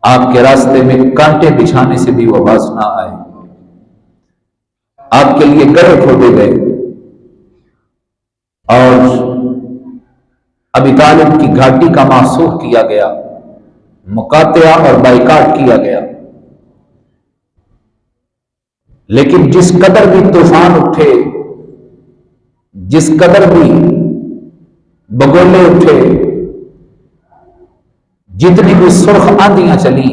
آپ کے راستے میں کانٹے بچھانے سے بھی وہ باز نہ آئے، آپ کے لیے گڑھے کھودے گئے اور ابی طالب کی گھاٹی کا منسوخ کیا گیا، مقاطعہ اور بائیکاٹ کیا گیا۔ لیکن جس قدر بھی طوفان اٹھے، جس قدر بھی بگولے اٹھے، جتنی بھی سرخ آندیاں چلی،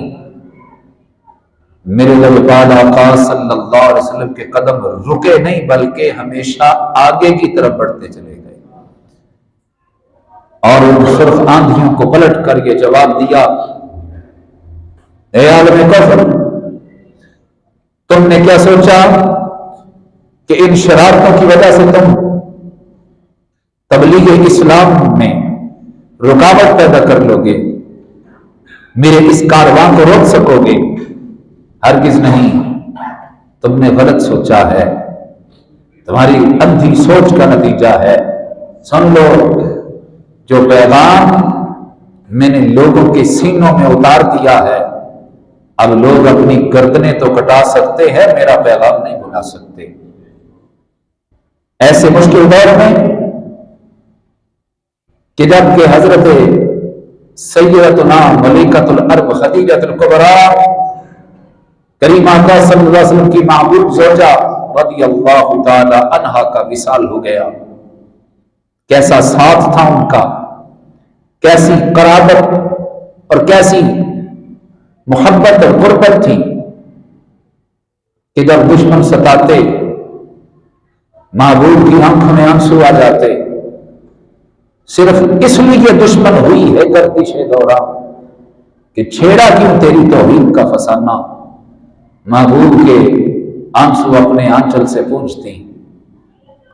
میرے لبپال آقا صلی اللہ علیہ وسلم کے قدم رکے نہیں بلکہ ہمیشہ آگے کی طرف بڑھتے چلے گئے، اور ان سرخ آندھیوں کو پلٹ کر یہ جواب دیا، اے عالم کفر، تم نے کیا سوچا کہ ان شرارتوں کی وجہ سے تم تبلیغ اسلام میں رکاوٹ پیدا کر لو گے، میرے اس کارواں کو روک سکو گے؟ ہرگز نہیں، تم نے غلط سوچا ہے، تمہاری اندھی سوچ کا نتیجہ ہے۔ سن لو، جو پیغام میں نے لوگوں کے سینوں میں اتار دیا ہے، اب لوگ اپنی گردنیں تو کٹا سکتے ہیں، میرا پیغام نہیں بلا سکتے۔ ایسے مشکل دور میں کہ جب کہ حضرت سیدتنا ملکۃ العرب خدیجہ الکبریٰ کریم آقا صلی اللہ علیہ وسلم کی محبوب زوجہ رضی اللہ تعالی عنہا کا وصال ہو گیا، کیسا ساتھ تھا ان کا، کیسی قرابت اور کیسی محبت اور قربت تھی کہ جب دشمن ستاتے، محبوب کی آنکھوں میں آنسو آ جاتے، صرف اس لیے دشمن ہوئی ہے گردش دورہ کہ چھیڑا کیوں تیری توہین کا فسانہ، محبوب کے آنسو اپنے آنچل سے پونچھتی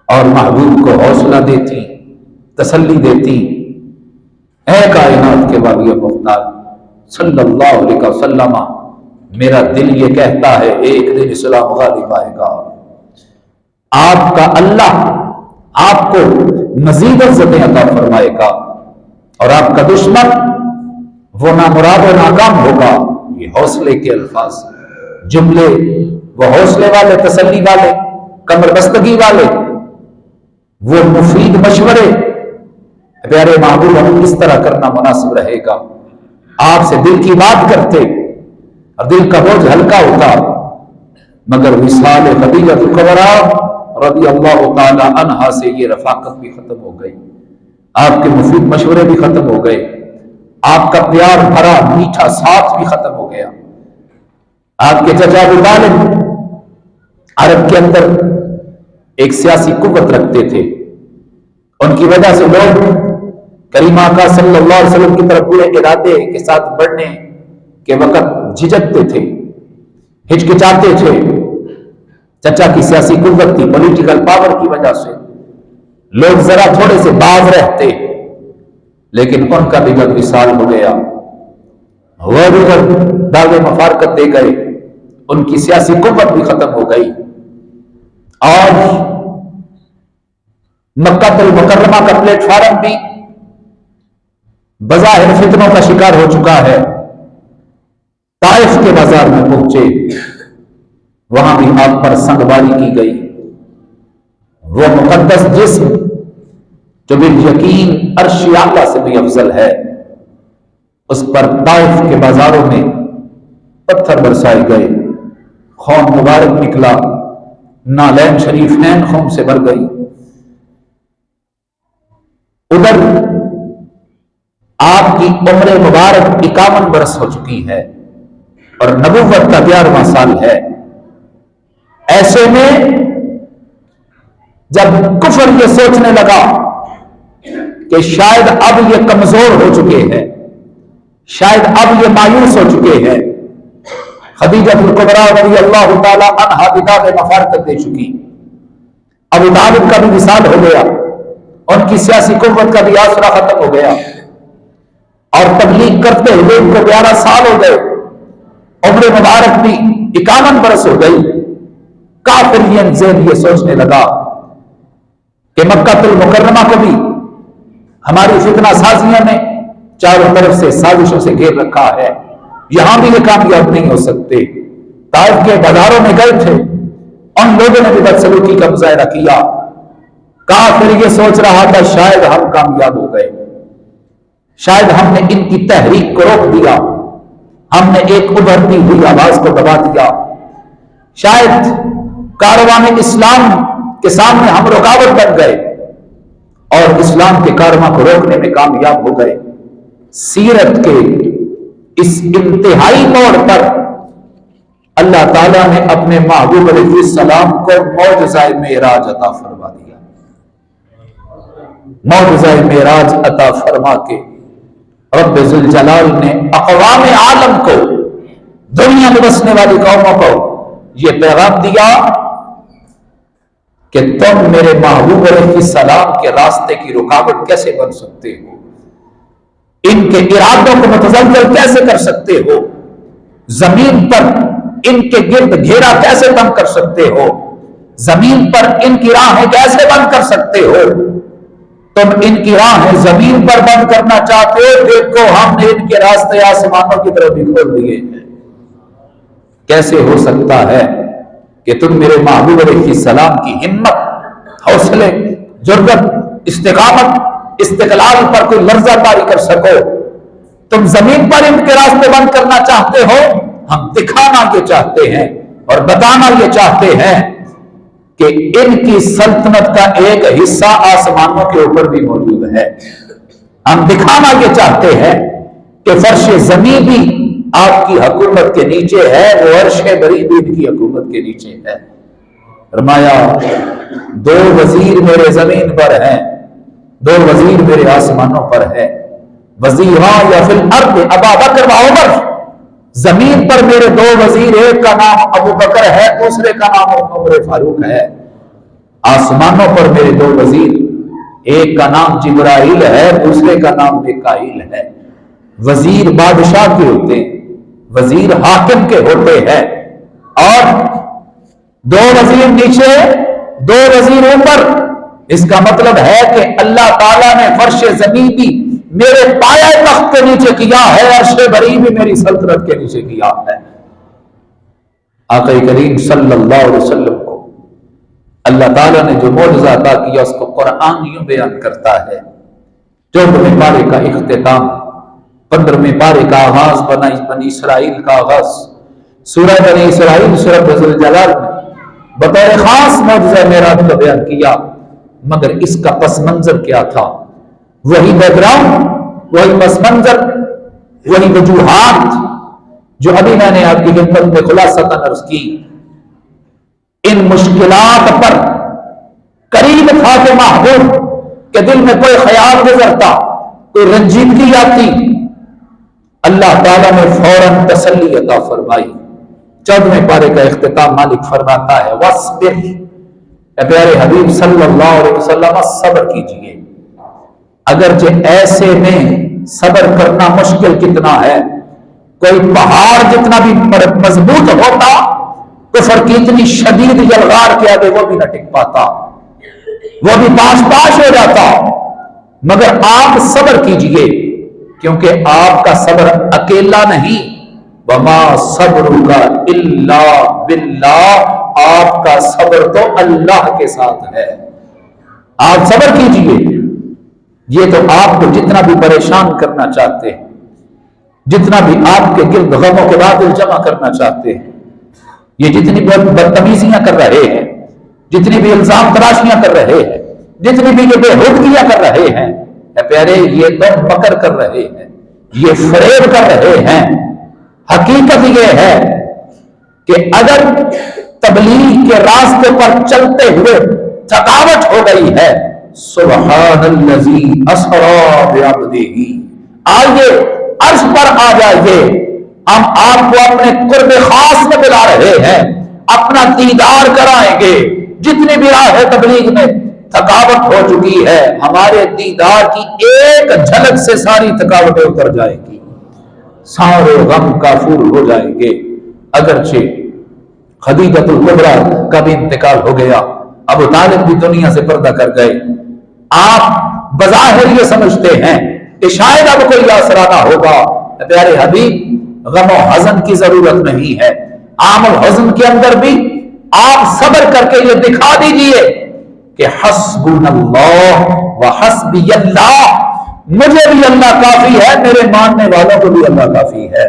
اور محبوب کو حوصلہ دیتی، تسلی دیتی، اے کائنات کے والی مختار صلی اللہ علیہ وسلم، میرا دل یہ کہتا ہے ایک دن اسلام غالب آئے گا، آپ کا اللہ آپ کو مزید عزتیں عطا فرمائے گا، اور آپ کا دشمن وہ نامراد و ناکام ہوگا۔ یہ حوصلے کے الفاظ، جملے، وہ حوصلے والے، تسلی والے، کمر بستگی والے، وہ مفید مشورے، پیارے محبوب ہم کس طرح کرنا مناسب رہے گا؟ آپ سے دل کی بات کرتے اور دل کا بوجھ ہلکا ہوتا، مگر وصال خدیجہ الکبریٰ رضی اللہ تعالی عنہا سے یہ رفاقت بھی ختم ہو گئی، آپ کے مفید مشورے بھی ختم ہو گئے، آپ کا پیار بھرا میٹھا ساتھ بھی ختم ہو گیا۔ آپ کے چچا ابو طالب عرب کے اندر ایک سیاسی قوت رکھتے تھے، ان کی وجہ سے لوگ کریم آقا صلی اللہ علیہ وسلم کی طرف برے ارادے کے ساتھ بڑھنے کے وقت جھجکتے تھے، ہچکچاتے تھے۔ چچا کی سیاسی قوت تھی، پولیٹیکل پاور کی وجہ سے لوگ ذرا تھوڑے سے باز رہتے، لیکن ان کا بھی جب وصال ہو گیا، وہ بھی جب دعوے مفارقت دے گئے، ان کی سیاسی قوت بھی ختم ہو گئی، اور مکہ المکرمہ کا پلیٹ فارم بھی بظاہر فتنوں کا شکار ہو چکا ہے۔ طائف کے بازار میں پہنچے، وہاں بھی آپ پر سنگباری کی گئی، وہ مقدس جسم جو بالیقین عرش اعلیٰ سے بھی افضل ہے، اس پر طائف کے بازاروں میں پتھر برسائے گئے، خون مبارک نکلا، نالین شریفین خون سے بھر گئی۔ ادھر آپ کی عمر مبارک 51 برس ہو چکی ہے اور نبوت کا 11واں سال ہے۔ ایسے میں جب کفر یہ سوچنے لگا کہ شاید اب یہ کمزور ہو چکے ہیں، شاید اب یہ مایوس ہو چکے ہیں، خدیجہ الکبریٰ رضی اللہ تعالی عنہا داغ مفارقت دے چکی، ابو طالب کا بھی وصال ہو گیا، ان کی سیاسی قوت کا بھی آسرا ختم ہو گیا، اور تبلیغ کرتے ہوئے ان کو 11 سال ہو گئے، عمر مبارک بھی 51 برس ہو گئی۔ کافر یہ سوچنے لگا کہ مکہ المکرمہ کو بھی ہماری فتنہ سازیوں نے چاروں طرف سے سازشوں سے گھیر رکھا ہے، یہاں بھی یہ کامیاب نہیں ہو سکتے۔ طائف کے بازاروں میں گئے تھے، ان لوگوں نے بھی بدسلوکی کا مظاہرہ کیا، کافر یہ سوچ رہا تھا شاید ہم کامیاب ہو گئے، شاید ہم نے ان کی تحریک کو روک دیا، ہم نے ایک ابھرتی ہوئی آواز کو دبا دیا، شاید کاروان اسلام کے سامنے ہم رکاوٹ بن گئے اور اسلام کے کارواں کو روکنے میں کامیاب ہو گئے۔ سیرت کے اس انتہائی موڑ پر اللہ تعالیٰ نے اپنے محبوب علیہ السلام کو معجزہ معراج عطا فرما دیا۔ معجزہ معراج عطا فرما کے رب ذوالجلال نے اقوام عالم کو، دنیا میں بسنے والی قوموں کو یہ پیغام دیا کہ تم میرے محبوب علیہ السلام کے راستے کی رکاوٹ کیسے بن سکتے ہو، ان کے ارادوں کو متزلزل کیسے کر سکتے ہو، زمین پر ان کے گرد گھیرا کیسے بند کر سکتے ہو، زمین پر ان کی راہیں کیسے بند کر سکتے ہو۔ تم ان کی راہیں زمین پر بند کرنا چاہتے ہو، دیکھو ہم نے ان کے راستے آسمانوں کی طرف بھی کھول دیے ہیں۔ کیسے ہو سکتا ہے کہ تم میرے محبوب علیہ السلام کی ہمت، حوصلے، جرأت، استقامت، استقلال پر کوئی لرزہ طاری کر سکو؟ تم زمین پر ان کے راستے بند کرنا چاہتے ہو، ہم دکھانا یہ چاہتے ہیں اور بتانا یہ چاہتے ہیں کہ ان کی سلطنت کا ایک حصہ آسمانوں کے اوپر بھی موجود ہے۔ ہم دکھانا یہ چاہتے ہیں کہ فرش زمین بھی آپ کی حکومت کے نیچے ہے، وہ عرش بری بھی ان کی حکومت کے نیچے ہے۔ فرمایا 2 وزیر میرے زمین پر ہیں، 2 وزیر میرے آسمانوں پر ہے، وزیران یا فی الارض ابا بکر و عمر، زمین پر میرے 2 وزیر، ایک کا نام ابو بکر ہے، دوسرے کا نام عمر فاروق ہے۔ آسمانوں پر میرے 2 وزیر، ایک کا نام جبرائیل ہے، دوسرے کا نام میکائیل ہے۔ وزیر بادشاہ کے ہوتے ہیں، وزیر حاکم کے ہوتے ہیں، اور 2 وزیر نیچے 2 وزیر اوپر۔ اس کا مطلب ہے کہ اللہ تعالیٰ نے فرش زمین بھی میرے پایہ تخت کے نیچے کیا ہے، عرش بری بھی میری سلطنت کے نیچے کیا ہے۔ آقا کریم صلی اللہ علیہ وسلم کو اللہ تعالیٰ نے جو معجزہ عطا کیا اس کو قرآن یوں بیان کرتا ہے۔ 14ویں پارے کا اختتام، 15ویں پارے کا آغاز، بنی اسرائیل کا آغاز، سورہ بنی اسرائیل سورہ ذوالجلال میں بطور خاص معجزہ معراج کا بیان کیا، مگر اس کا پس منظر کیا تھا؟ وہی بیک گراؤنڈ، وہی پس منظر، وہی وجوہات جو ابھی میں نے آپ کی خدمت میں خلاصتاً عرض کی۔ ان مشکلات پر قریب تھا کہ محبوب کے دل میں کوئی خیال گزرتا، کوئی رنجیدگی آتی، اللہ تعالیٰ نے فوراً تسلی عطا فرمائی۔ 14ویں پارے کا اختتام مالک فرماتا ہے وَاصْبِرْ، اے پیارے حبیب صلی اللہ علیہ وسلم صبر کیجئے۔ اگرچہ ایسے میں صبر کرنا مشکل کتنا ہے، کوئی پہاڑ جتنا بھی مضبوط ہوتا، کفر کی اتنی شدید یلغار کے آگے وہ بھی نہ ٹک پاتا، وہ بھی پاش پاش ہو جاتا، مگر آپ صبر کیجئے، کیونکہ آپ کا صبر اکیلا نہیں، وما صبرک الا باللہ، آپ کا صبر تو اللہ کے ساتھ ہے۔ آپ صبر کیجئے۔ یہ تو آپ کو جتنا بھی پریشان کرنا چاہتے ہیں، جتنا بھی آپ کے گرد غموں کے بادل جمع کرنا چاہتے ہیں، یہ جتنی بدتمیزیاں کر رہے ہیں، جتنی بھی الزام تراشیاں کر رہے ہیں، جتنی بھی یہ بے حودگیاں کر رہے ہیں، اے پیارے یہ تو مکر کر رہے ہیں، یہ فریب کر رہے ہیں۔ حقیقت یہ ہے کہ اگر تبلیغ کے راستے پر چلتے ہوئے تھکاوٹ ہو گئی ہے، سبحان الذی اسری بعبدہ، آئیے عرش پر آ جائیے، ہم آپ کو اپنے قرب خاص میں بلا رہے ہیں، اپنا دیدار کرائیں گے۔ جتنی بھی راہ تبلیغ میں تھکاوٹ ہو چکی ہے، ہمارے دیدار کی ایک جھلک سے ساری تھکاوٹیں اتر جائیں گی، سارے غم کافور ہو جائیں گے۔ اگرچہ خدیجۃ الکبریٰ کا بھی انتقال ہو گیا، ابو طالب بھی دنیا سے پردہ کر گئے، آپ بظاہر یہ سمجھتے ہیں کہ شاید اب کوئی آسرا نہ ہوگا۔ پیارے حبیب गम और हज़न की जरूरत नहीं है। आमुल हज़न के अंदर भी आप सब्र करके ये दिखा दीजिए कि हस्बुनल्लाह व हस्बियल्लाह, मुझे भी अल्लाह काफी है, मेरे मानने वालों को भी अल्लाह काफी है।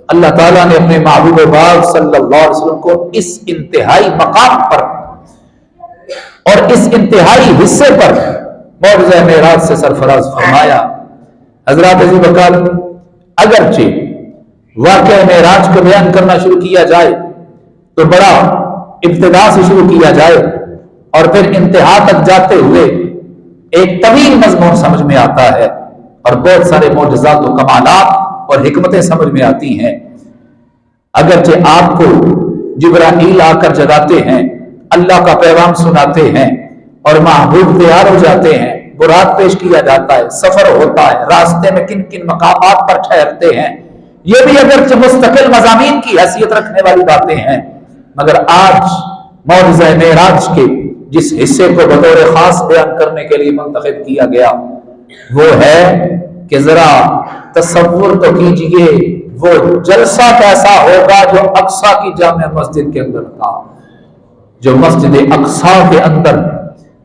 अल्लाह ताला ने अपने महबूब पाक सल्लल्लाहु अलैहि वसल्लम को इस इंतहाई मकाम पर और इस इंतहाई हिस्से पर मौज़े मेराज से सरफराज फरमाया। हजरत अज़ीज़ बकर, अगरचे वाक़या मेराज को बयान करना शुरू किया जाए तो बड़ा इब्तिदा से शुरू किया जाए और फिर इंतहा तक जाते हुए एक तवील मज़मून समझ में आता है और बहुत सारे मोजज़ात और कमालात और हिकमतें समझ में आती हैं। अगरचे आपको जिब्राईल आकर जगाते हैं, अल्लाह का पैगाम सुनाते हैं और महबूब तैयार हो जाते हैं, बुरात पेश किया जाता है, सफर होता है, रास्ते में किन किन मकामात पर ठहरते हैं, ये भी अगरचे मुस्तकिल मज़ामीन की हैसियत रखने वाली बातें हैं। मगर आज मौज़े मेराज के जिस हिस्से को बतौर खास बयान करने के लिए मुंतखब किया गया वो है कि जरा तसव्वुर तो कीजिए वो जलसा कैसा होगा जो अक्सा की जामे मस्जिद के अंदर था, जो मस्जिद अक्सा के अंदर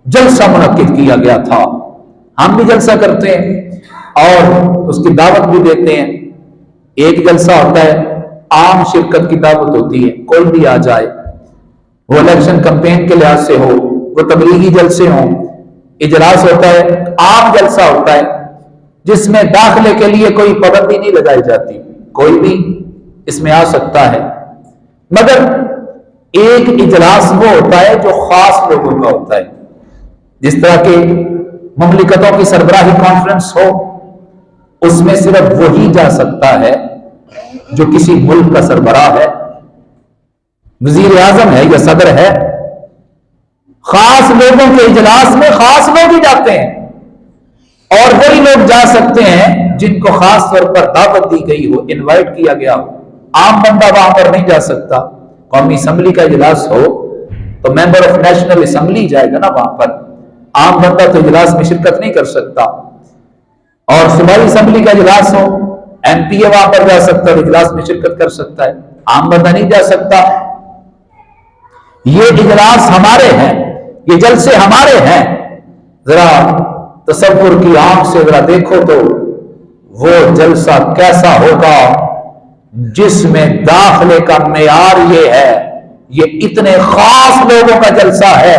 जलसा मुनक्किद किया गया था। हम भी जलसा करते हैं और उसकी दावत भी देते हैं। एक जलसा होता है, आम शिरकत की दावत होती है, कोई भी आ जाए, वो इलेक्शन कैंपेन के लिहाज से हो, वो तबलीगी जलसे हों। इजलास होता है, आम जलसा होता है जिसमें दाखिले के लिए कोई पाबंदी नहीं लगाई जाती, कोई भी इसमें आ सकता है। मगर एक इजलास वो होता है जो खास लोगों का होता है, जिस तरह के मुमलिकतों की सरबराही कॉन्फ्रेंस हो, उसमें सिर्फ वही जा सकता है जो किसी मुल्क का सरबराह है, वजीर आजम है या सदर है। खास लोगों के इजलास में खास लोग ही जाते हैं और वही लोग जा सकते हैं जिनको खास तौर पर दावत दी गई हो, इनवाइट किया गया हो। आम बंदा वहां पर नहीं जा सकता। कौमी असम्बली का इजलास हो तो मेंबर ऑफ नेशनल असम्बली जाएगा ना वहां पर, आम बंदा तो इजलास में शिरकत नहीं कर सकता। और सूबाई असम्बली का इजलास हो, एमपीए वहां पर जा सकता है, इजलास में शिरकत कर सकता है, आम बंदा नहीं जा सकता। ये इजलास हमारे हैं, ये जलसे हमारे हैं। जरा तसव्वुर की आंख से जरा देखो तो वो जलसा कैसा होगा जिसमें दाखिले का मेयार ये है, ये इतने खास लोगों का जलसा है,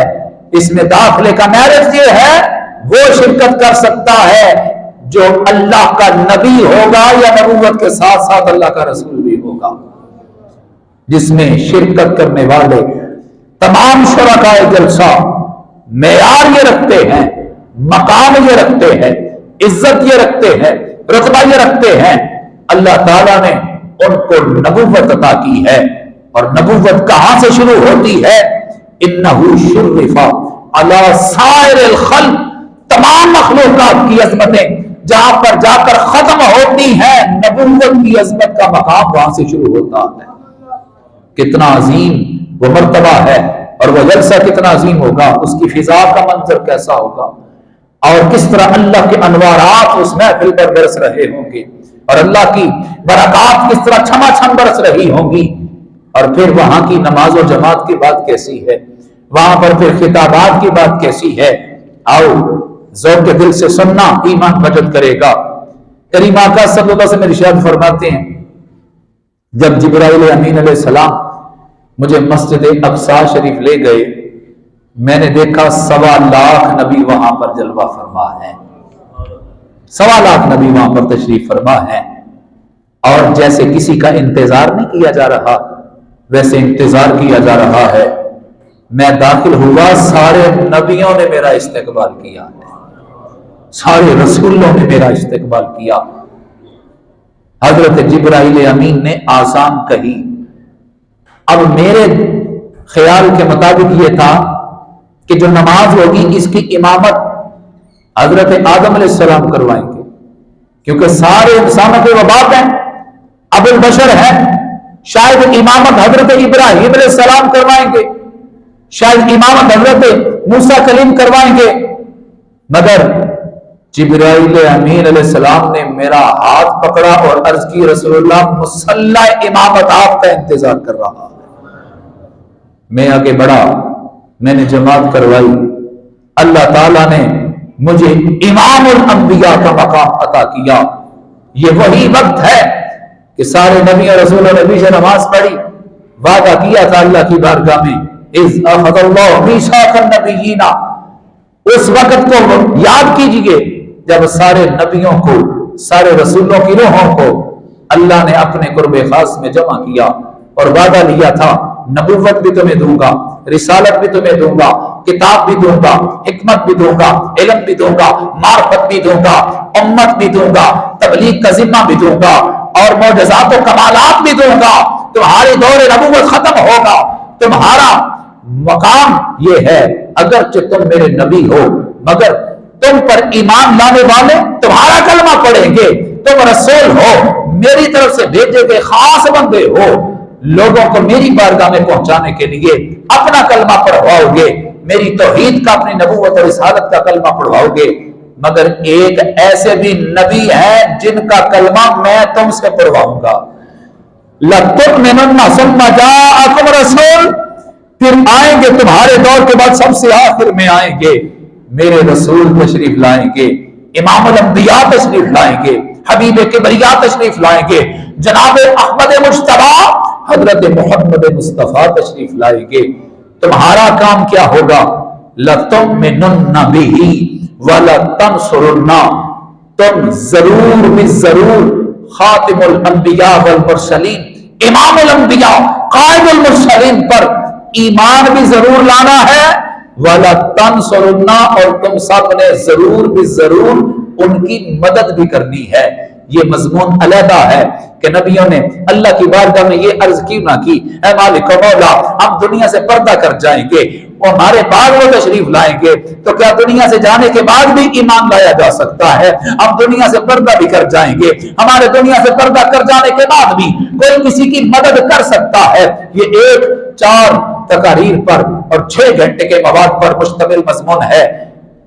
इसमें दाखिले का मैरिज ये है, वो शिरकत कर सकता है जो अल्लाह का नबी होगा या नबूवत के साथ साथ अल्लाह का रसूल भी होगा। जिसमें शिरकत करने वाले तमाम शुरकाए जलसा मेयार ये रखते हैं, मकाम ये रखते हैं, इज्जत ये रखते हैं, रुतबा ये रखते हैं। अल्लाह ताला ने उनको नबूवत अता की है और नबूवत कहां से शुरू होती है? इन्नहु शुर्रिफा अला साइरिल खल्क, तमाम मखलूकात की अजमतें जहां पर जाकर खत्म होती हैं, नबूवत की अजमत का मकाम वहां से शुरू होता है। कितना अजीम वो मर्तबा है और वो जलसा कितना अजीम होगा, उसकी फिजा का मंजर कैसा होगा और किस तरह अल्लाह के अनवारात उस महफिल पर बरस रहे होंगे और अल्लाह की बरक़ात किस तरह छमाछम बरस रही होंगी। और फिर वहां की नमाज और जमात की बात कैसी है, वहां पर फिर खिताबात की बात कैसी है। आओ ज़ौक़ के दिल से सुनना, ईमान मजद करेगा। करीम आका सल्लल्लाहु अलैहि वसल्लम इरशाद फरमाते हैं, जब जिब्राइल अमीन अलैहिस्सलाम मुझे मस्जिद अक्सा शरीफ ले गए, मैंने देखा 1.25 लाख नबी वहां पर जलवा फरमा है, 1.25 लाख नबी वहां पर तशरीफ फरमा है। और जैसे किसी का इंतजार नहीं किया जा रहा वैसे इंतजार किया जा रहा है। मैं दाखिल हुआ, सारे नबियों ने मेरा इस्तकबाल किया है, सारे रसूलों ने मेरा इस्तकबाल किया। हजरत जिब्राइल अमीन ने आसान कही। अब मेरे ख्याल के मुताबिक यह था कि जो नमाज होगी इसकी इमामत हजरत आदम अलैहिस्सलाम करवाएंगे, क्योंकि सारे इंसानों के वो बाप हैं, अबुल बशर है। शायद इमामत हजरत इब्राहिम अलैहिस्सलाम करवाएंगे, शायद इमामत हजरत मूसा कलीम करवाएंगे। मगर जिब्राइल अमीन अलैहिस्सलाम ने मेरा हाथ पकड़ा और अर्ज की, रसूल अल्लाह मुसल्ला इमामत आपका इंतजार कर रहा है। मैं आगे बढ़ा, मैंने जमात करवाई। अल्लाह ताला ने मुझे इमामुल अंबिया का मकाम अता किया। ये वही वक्त है कि सारे नबी और रसूलों ने भी नमाज पढ़ी, वादा किया था अल्लाह की बारगाह में, इज़ अख़ज़ल्लाहु मीसाक़न नबिय्यीना, उस वक्त को याद कीजिए जब सारे नबियों को, सारे रसूलों की रूहों को अल्लाह ने अपने कुर्बे खास में जमा किया और वादा लिया था, नबुव्वत भी तुम्हें दूंगा, रिसालत भी तुम्हें दूंगा, किताब भी दूंगा, हिकमत भी दूंगा, इल्म भी दूंगा, मार्फत भी दूंगा, उम्मत भी दूंगा, तबलीग का जिम्मा भी दूंगा और मौजज़ात और कमालात भी दूंगा। तुम्हारे दौरे नबुव्वत खत्म होगा, तुम्हारा मकाम ये है, अगरचे तुम मेरे नबी हो मगर तुम पर ईमान लाने वाले तुम्हारा कलमा पढ़ेंगे, तुम रसूल हो, मेरी तरफ से भेजे गए खास बंदे हो, लोगों को मेरी बारगाह में पहुंचाने के लिए अपना कलमा पढ़वाओगे, मेरी तौहीद का, अपनी नबूवत और रिसालत का कलमा पढ़वाओगे। मगर एक ऐसे भी नबी हैं जिनका कलमा मैं तुमसे पढ़वाऊंगा। लतुमिनुन्ना सुम्मा जाअकुम रसूल, फिर आएंगे तुम्हारे दौर के बाद सबसे आखिर में आएंगे मेरे रसूल तशरीफ लाएंगे, इमामुल अंबिया तशरीफ लाएंगे, हबीब किबरिया तशरीफ लाएंगे, जनाब अहमद मुज्तबा हजरत मोहम्मद मुस्तफा तशरीफ लाएंगे। तुम्हारा काम क्या होगा? लतुमिनुन्ना बिही वला तंसुरुन्ना, तुम जरूर भी जरूर खातिमुल अंबिया वल मुरसलीन, इमामुल अंबिया कायमुल मुरसलीन पर ईमान भी जरूर लाना है, वाला तंसुरुन्ना, और तुम सब ने जरूर भी जरूर उनकी मदद भी करनी है। ये मजमून अलहदा है कि नबियों ने अल्लाह की बारगाह में ये अर्ज क्यों ना की, ऐ मालिक मौला, हम दुनिया से पर्दा कर जाएंगे, वो हमारे बाद वो तशरीफ लाएंगे, तो क्या दुनिया से जाने के बाद भी ईमान लाया जा सकता है? हम दुनिया से पर्दा भी कर जाएंगे, हमारे दुनिया से पर्दा कर जाने के बाद भी कोई किसी की मदद कर सकता है? ये एक 4 तकारीर पर और 6 घंटे के मवाद पर मुश्तमिल मजमून है।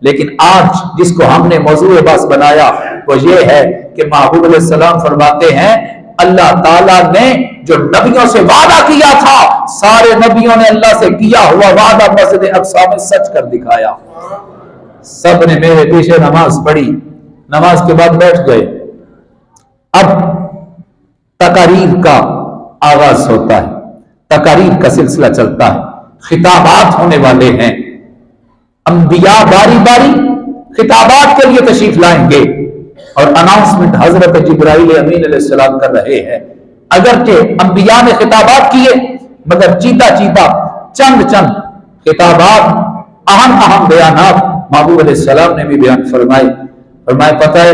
लेकिन आज जिसको हमने मौजूए बास बनाया वो ये है कि महबूब अलैहिस्सलाम फरमाते हैं, अल्लाह ताला ने जो नबियों से वादा किया था, सारे नबियों ने अल्लाह से किया हुआ वादा मस्जिद अक्सा में सच कर दिखाया। सब ने मेरे पीछे नमाज पढ़ी, नमाज के बाद बैठ गए। अब तकारीर का आगाज होता है, तकारीर का सिलसिला चलता है, खिताबात होने वाले हैं। अंबिया बारी बारी खिताबात के लिए तशरीफ लाएंगे और अनाउंसमेंट हजरत जिब्राइल अमीन अलैहिस्सलाम कर रहे हैं। अगरचे अंबिया ने खिताबात किए मगर चीता चीता चंद चंद खिताबात, अहम अहम बयानात महबूब अलैहिस्सलाम ने भी बयान फरमाए। पता है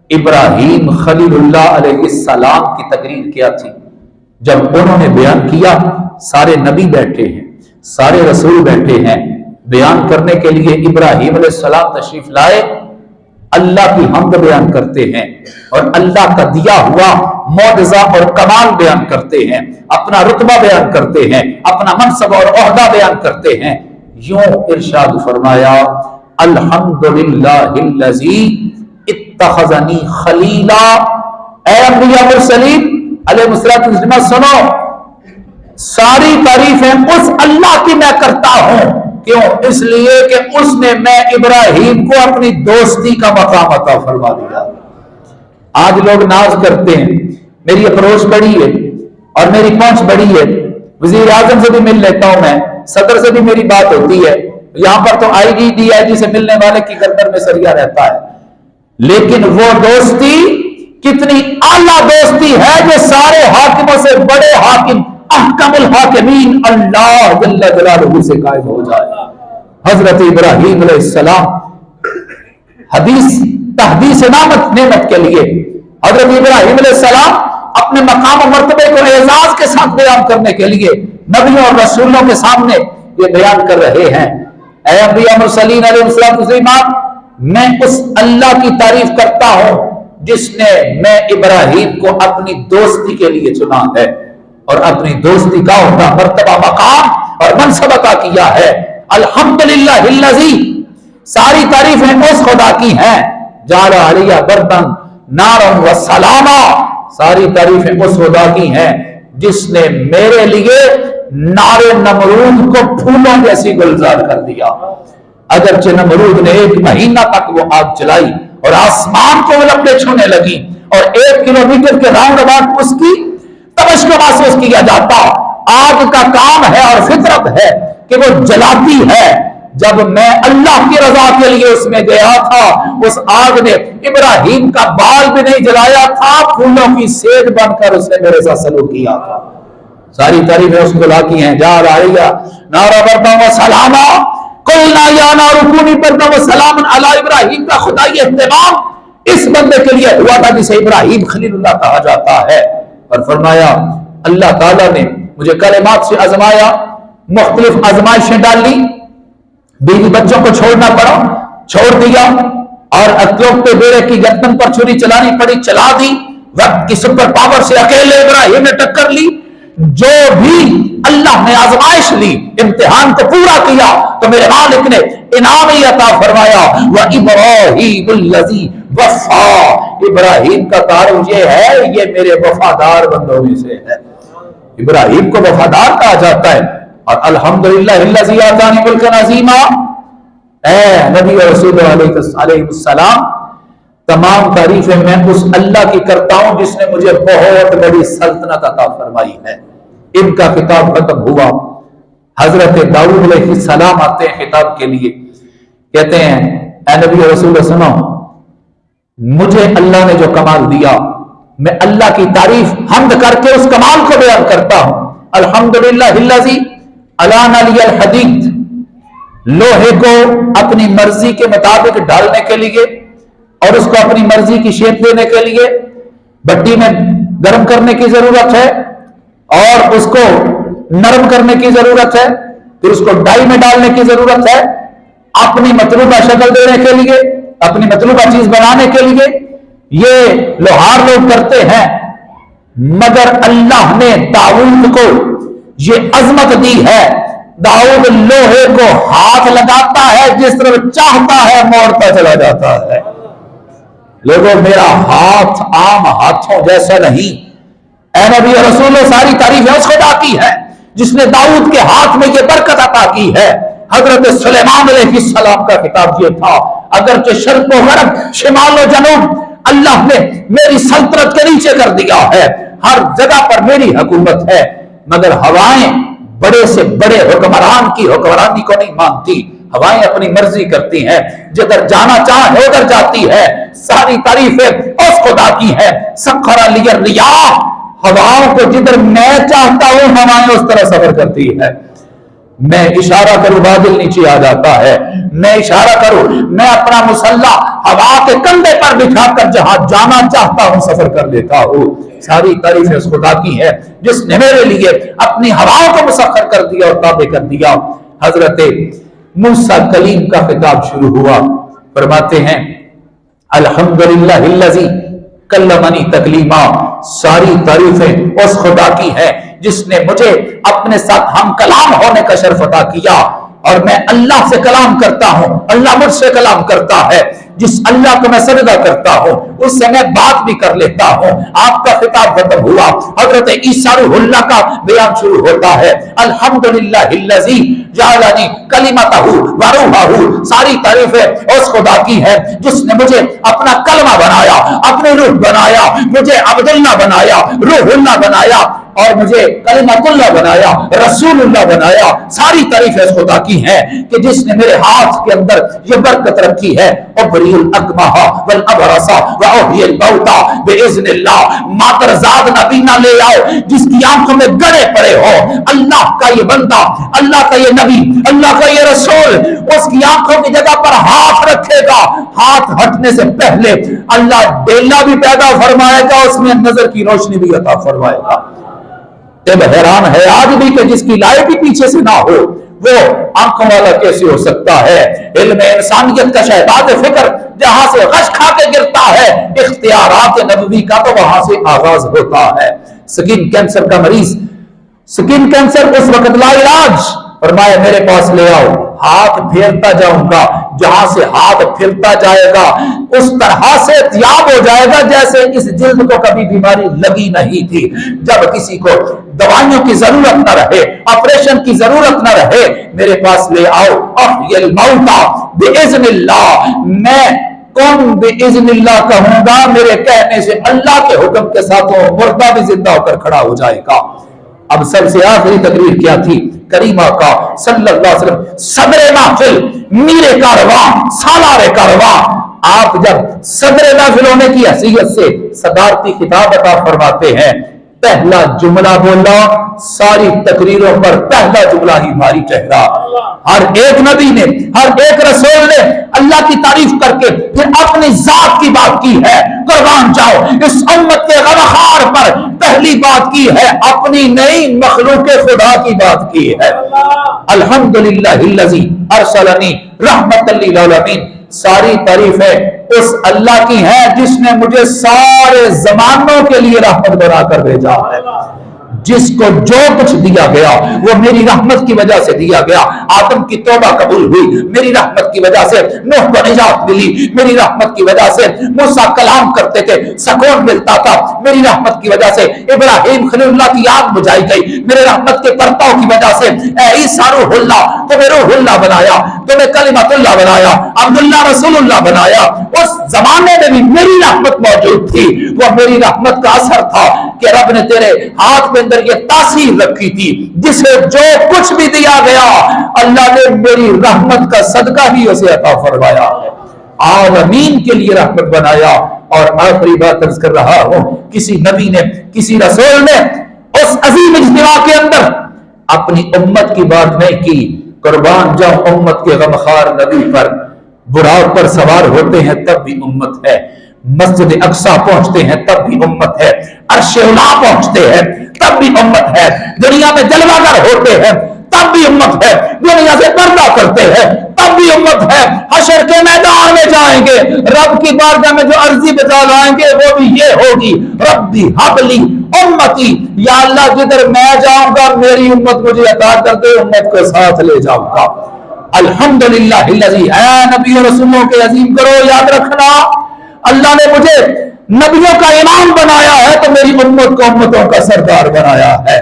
इब्राहीम खलीलुल्लाह अलैहिस्सलाम की तकरीर क्या थी? जब उन्होंने बयान किया, सारे नबी बैठे हैं, सारे रसूल बैठे हैं, बयान करने के लिए इब्राहीम अलैहिस्सलाम तशरीफ लाए, अल्लाह की हम्द बयान करते हैं और अल्लाह का दिया हुआ मौजज़ा और कमाल बयान करते हैं, अपना रुतबा बयान करते हैं, अपना मनसब और ओहदा बयान करते हैं। यूं इरशाद फरमाया, अल्हम्दुलिल्लाहिल्लज़ी इत्तखज़नी खलीला। ऐ अंबिया मुरसलीन अलैहिस्सलाम सुनो, सारी तारीफें उस अल्लाह की मैं करता हूं। क्यों? इसलिए कि उसने मैं इब्राहीम को अपनी दोस्ती का मकाम अता फरमा दिया। आज लोग नाज करते हैं, मेरी अप्रोच बड़ी है और मेरी पहुंच बड़ी है, वजीर आजम से भी मिल लेता हूं मैं, सदर से भी मेरी बात होती है, यहां पर तो आईजी डीआईजी से मिलने वाले की गर्दन में सरिया रहता है। लेकिन वो दोस्ती कितनी आला दोस्ती है जो सारे हाकिमों से बड़े हाकिम अहकमुल हाकिमीन अल्लाह जल्ल जलालहू से कायम हो जाए। हजरत इब्राहीम अलैहिस्सलाम हदीस तहदीस नेमत के लिए हजरत इब्राहीम अलैहिस्सलाम अपने मकाम और मर्तबे को एजाज के साथ बयान करने के लिए नबियों और रसूलों के सामने ये बयान कर रहे हैं। ऐ अंबिया मुरसलीन अलैहिस्सलाम, मैं उस अल्लाह की तारीफ करता हूं जिसने मैं इब्राहीम को अपनी दोस्ती के लिए चुना है और अपनी दोस्ती का उनका मर्तबा मकाम और मनसब अता किया है। अल्हम्दुलिल्लाहिल्लज़ी, सारी तारीफें उस खुदा की हैं जाल अलिया बर्दन नारम व सलामा, सारी तारीफें उस खुदा की हैं जिसने मेरे लिए नारे नमरूद को फूलों जैसी गुलजार कर दिया। अगरचे नमरूद ने 1 महीना तक वो आग चलाई और आसमान को लपटे छूने लगी और 1 किलोमीटर के राउंड अबाउट उसकी तमश को महसूस किया जाता। आग का काम है और फितरत है कि वो जलाती है। जब मैं अल्लाह की रजा के लिए उसमें गया था, उस आग ने इब्राहिम का बाल भी नहीं जलाया था, फूलों की सेज बनकर उसने मेरे साथ सलूक किया था। सारी तारीफें उस खुदा की हैं। जा रहा नारा बरदा व सलामा कुल ना या नारुकुनी बरदा व सलामन अला इब्राहिम का खुदाई एहतमाम इस बंदे के लिए हुआ था जिसे इब्राहिम खलीलुल्लाह कहा जाता है। और फरमाया अल्लाह ताला ने मुझे कलिमात से आजमाया, मुख्तलिफ आजमाइशें डाली, बीवी बच्चों को छोड़ना पड़ा, छोड़ दिया, और अक्लोक पे बेड़े की गर्दन पर छुरी चलानी पड़ी, चला दी। वक्त की सुपर पावर से अकेले इब्राहिम ने टक्कर ली। जो भी अल्लाह ने आजमाइश ली, इम्तिहान को पूरा किया, तो मेरे मालिक ने इनाम ही अता फरमाया। व इब्राहीमुल्लज़ी वफ़ा, इब्राहिम का तारुफ ये है, ये मेरे वफादार बंदों में से है। इब्राहिम को वफादार कहा जाता है। और अल्हम्दुलिल्लाहिल्लज़ी आतानी मुल्कन अज़ीमा, ऐ नबी और रसूल अलैहिस्सलाम, तमाम तारीफें मैं उस अल्लाह की करता हूं जिसने मुझे बहुत बड़ी सल्तनत अता फरमाई है। इनका खिताब खत्म हुआ। हजरत दाऊद अलैहिस्सलाम आते हैं खिताब के लिए, कहते हैं ऐ नबी और रसूल सुनो, मुझे अल्लाह ने जो कमाल दिया, मैं अल्लाह की तारीफ हम्द करके उस कमाल को बयान करता हूं। अल्हम्दुलिल्लाहिल्लज़ी अलाना लियल हदीद, लोहे को अपनी मर्जी के मुताबिक ढालने के लिए और उसको अपनी मर्जी की शेप देने के लिए भट्टी में गर्म करने की जरूरत है और उसको नरम करने की जरूरत है, फिर उसको डाई में डालने की जरूरत है, अपनी मतलूबा शक्ल देने के लिए, अपनी मतलूबा चीज बनाने के लिए। ये लोहार लोग करते हैं, मगर अल्लाह ने दाऊद को ये अजमत दी है। दाऊद लोहे को हाथ लगाता है, जिस तरह चाहता है मोड़ता चला जाता है। लोगों, मेरा हाथ आम हाथों जैसा नहीं। ऐ नबी और रसूल, सारी तारीफ उस खुदा की है जिसने दाऊद के हाथ में ये बरकत अता की है। हजरत सुलेमान अलैहिस्सलाम का खिताब ये था, अगरचे शर्क़ व गरब, शिमाल व जनूब, अल्लाह ने मेरी सल्तनत के नीचे कर दिया है, हर जगह पर मेरी हुकूमत है, मगर हवाएं बड़े से बड़े हुक्मरान की हुक्मरानी को नहीं मानती। हवाएं अपनी मर्जी करती हैं, जिधर जाना चाहे उधर जाती है। सारी तारीफें उस खुदा की है। सखरा लियर रियाह, हवाओं को जिधर मैं चाहता हूं हवाएं उस तरह सफर करती है। मैं इशारा करूं बादल नीचे आ जाता है, मैं इशारा करूं, मैं अपना मुसल्ला हवा के कंधे पर बिठाकर जहां जाना चाहता हूं सफर कर लेता हूं। सारी तारीफें उस खुदा की है जिसने मेरे लिए अपनी हवाओं को मुसख्खर कर दिया और ताबे कर दिया। हजरत मूसा कलीम का खिताब शुरू हुआ। फरमाते हैं अल्हम्दुलिल्लाहिल्लज़ी कल्लमनी तकलीमा, सारी तारीफें उस खुदा की है जिसने मुझे अपने साथ हम कलाम होने का शर्फ अता किया। और मैं अल्लाह से कलाम करता हूं, अल्लाह मुझसे कलाम करता है। जिस अल्लाह को मैं सजदा करता हूं उससे मैं बात भी कर लेता हूं। आपका खिताब खत्म हुआ, हजरत ईसा रूहुल्लाह का बयान शुरू होता है। अल्हम्दुलिल्लाहिल्लज़ी जअलनी कलिमतहु व रूहहु, सारी तारीफें उस खुदा की है जिसने मुझे अपना कलमा बनाया, अपनी रूह बनाया, मुझे अब्दुल्लाह बनाया, रूहुल्लाह बनाया और मुझे कलिमतुल्लाह बनाया, रसूलुल्लाह बनाया। सारी तारीफें उस खुदा की हैं कि जिसने मेरे हाथ के अंदर ये बरकत रखी है। उबरियुल अकमहा वल अबरसा व उहियल मौता बिइज़्निल्लाह, मातरजाद नबी ना ले आओ जिसकी आंखों में गड़े पड़े हो। अल्लाह का ये बंदा, अल्लाह का ये नबी, अल्लाह का ये रसूल उसकी आंखों की जगह पर हाथ रखेगा, हाथ हटने से पहले अल्लाह डेला भी पैदा फरमाएगा, उसमें नजर की रोशनी भी अता फरमाएगा। जब हैरान है आज भी कि जिसकी लाइट भी पीछे से ना हो वो आंखों वाला कैसे हो सकता है। इल्म इंसानियत का शहबाज फिक्र जहां से गश खा के गिरता है, इख्तियारात नबवी का तो वहां से आगाज होता है। स्किन कैंसर का मरीज, स्किन कैंसर उस वक्त लाइलाज, फरमाया मेरे पास ले आओ, हाथ फेरता जाऊंगा, जहां से हाथ फिरता जाएगा उस तरह से याब हो जाएगा जैसे इस जिल्द को कभी बीमारी लगी नहीं थी। जब किसी को दवाइयों की जरूरत न रहे, ऑपरेशन की जरूरत न रहे, मेरे पास ले आओ। अहयल मौता बिइज़्निल्लाह, मैं कौन बिइज़्निल्लाह कहूंगा, मेरे कहने से अल्लाह के हुक्म के साथ वो मुर्दा भी जिंदा होकर खड़ा हो जाएगा। अब सबसे आखिरी तकरीर क्या थी? करीमा का सल्लल्लाहु अलैहि वसल्लम सदरे महफिल, मीरे कारवां, सालारे कारवां। आप जब सदरे महफिल होने की हैसियत से सदारती खिताब अता फरमाते हैं, पहला जुमला बोला, सारी तकरीरों पर पहला जुमला ही भारी ठहरा। हर एक नबी ने, हर एक रसूल ने अल्लाह की तारीफ करके फिर अपनी जात की बात की है। कुर्बान जाओ, इस उम्मत के गमखार पर पहली बात की है, अपनी नई मखलूक खुदा की बात की है। अल्हम्दुलिल्लाहिल्लज़ी अरसलनी रहमतल लिल आलमीन। सारी तारीफें उस अल्लाह की है जिसने मुझे सारे जमानों के लिए रहमत बनाकर भेजा है। जिसको जो कुछ दिया गया वो मेरी रहमत की वजह से दिया गया। आदम की तौबा कबूल हुई मेरी रहमत की वजह से, नूह को निजात मिली मेरी रहमत की वजह से, मूसा कलाम करते थे सुकून मिलता था मेरी रहमत की वजह से, इब्राहिम खलीलुल्लाह की आग बुझाई गई मेरे रहमत के परताव की वजह से। ए ईसा रूहुल्लाह, तुम्हें रूहुल्लाह बनाया, तुम्हें कलिमतुल्लाह बनाया, अब्दुल्लाह रसूलुल्लाह बनाया। उस जमाने में भी मेरी रहमत मौजूद थी। वो मेरी रहमत का असर था कि रब ने तेरे हाथ में ये तासीर रखी थी। जिसे जो कुछ भी दिया गया अल्लाह ने मेरी रहमत का सदका ही उसे अता फरमाया है, आलमीन के लिए रहमत बनाया। और आखिरी बात अर्ज कर रहा हूं, किसी नबी ने, किसी रसूल ने उस अजीम इज्तिमा के अंदर अपनी उम्मत की बात नहीं की। कुर्बान जाओ उम्मत के गमखार नबी पर, बुराक पर सवार होते हैं तब भी उम्मत है, मस्जिद अक्सा पहुंचते हैं तब भी उम्मत है, अर्शे उला पहुंचते हैं तब भी उम्मत है, दुनिया में जलवागर होते हैं तब भी उम्मत है, दुनिया से पर्दा करते हैं तब भी उम्मत है, हशर के मैदान में जाएंगे रब की बारगाह में जो अर्जी बता लाएंगे वो भी ये होगी, रब्बी हबली उम्मती, या अल्लाह जिधर मैं जाऊंगा मेरी उम्मत मुझे अता कर दे, उम्मत को साथ ले जाऊंगा। अल्हम्दुलिल्लाहिल्लज़ी, ऐ नबी और रसूलों के अजीम करो, याद रखना अल्लाह ने मुझे नबियों का इमाम बनाया है तो मेरी उम्मत को उम्मतों का सरदार बनाया है।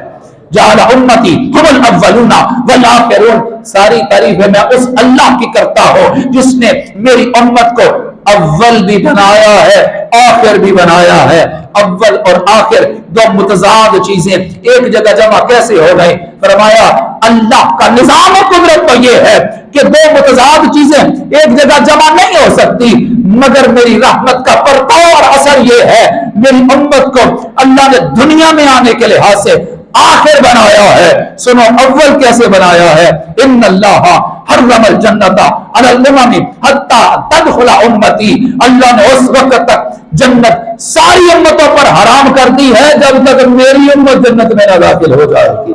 जाला उम्मती हुमुल अव्वलूना वल आखिरून। सारी तारीफ मैं उस अल्लाह की करता हूं जिसने मेरी उम्मत को अव्वल भी बनाया है, आखिर भी बनाया है। अव्वल और आखिर दो मुतजाद चीजें एक जगह जमा कैसे हो गई? फरमाया अल्लाह का निजाम और कुदरत तो ये है कि दो मुतजाद चीजें एक जगह जमा नहीं हो सकती, मगर मेरी रहमत का परताव और असर ये है, मेरी उम्मत को अल्लाह ने दुनिया में आने के लिहाज से आखिर बनाया है। सुनो अव्वल कैसे बनाया है? इन्नल्लाह हर्रमल जन्नता अलल उम्मी हत्ता तदखुला उम्मती। अल्लाह ने उस वक्त तक जन्नत सारी उम्मतों पर हराम कर दी है जब तक मेरी उम्मत जन्नत में न दाखिल हो जाएगी।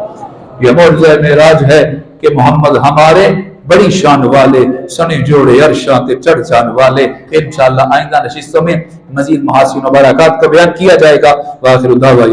ये मौजज़ा मेराज है कि मोहम्मद हमारे बड़ी शान वाले सने जोड़े अरशा ते चढ़ जान वाले। इंशाअल्लाह आइंदा नशिस्तों में मजीद महासिन व बरकत का बयान किया जाएगा। वाखिर दावा